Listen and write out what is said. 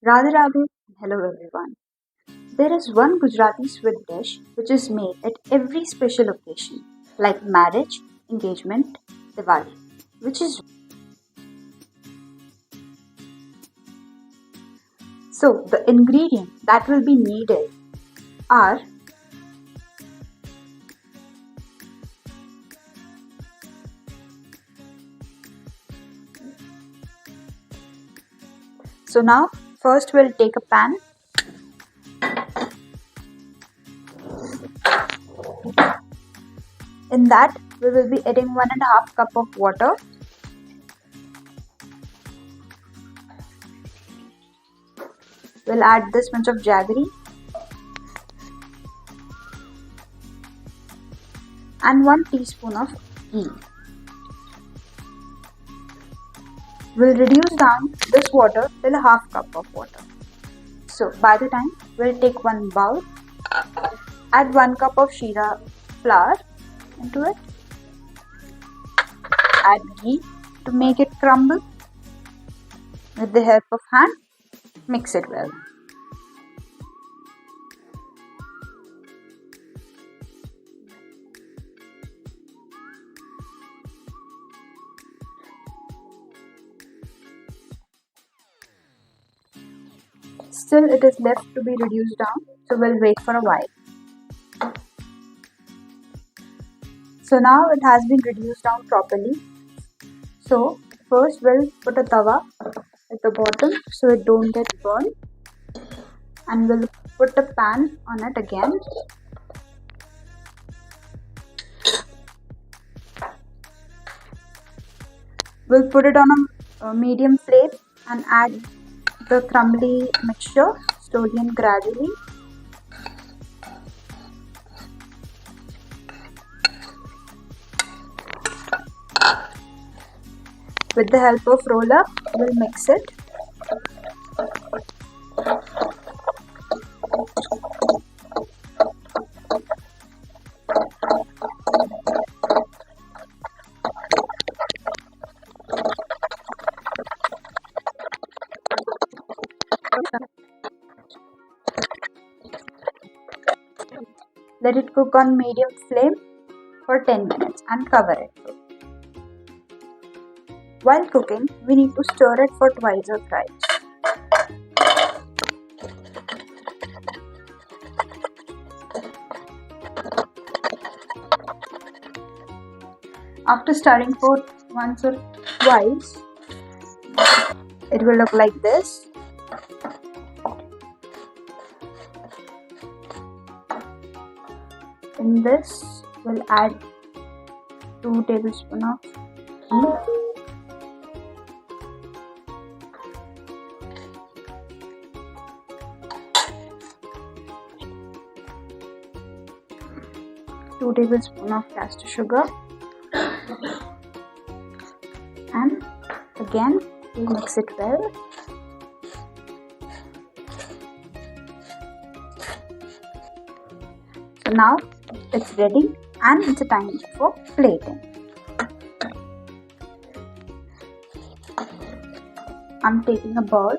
Radhe Radhe, hello everyone. There is one Gujarati sweet dish which is made at every special occasion like marriage, engagement, Diwali, which is so the ingredient that will be needed are so now first we'll take a pan. In that we will be adding 1.5 cup of water. We'll add this much of jaggery and 1 teaspoon of ghee. We'll reduce down this water till a half cup of water. So by the time we'll take one bowl, add 1 cup of Shera flour into it, add ghee to make it crumble. With the help of hand, mix it well. Still it is left to be reduced down, so we'll wait for a while. So now it has been reduced down properly. So first we'll put a tawa at the bottom so it don't get burned, and we'll put a pan on it again. We'll put it on a medium flame and add the crumbly mixture slowly and gradually. With the help of roller, we'll mix it. Let it cook on medium flame for 10 minutes and cover it. While cooking, we need to stir it for twice or thrice. After stirring for once or twice, it will look like this. In this, we'll add 2 tablespoons of ghee. Two tablespoons of castor sugar, and again we mix it well. So now it's ready and it's a time for plating. I'm taking a bowl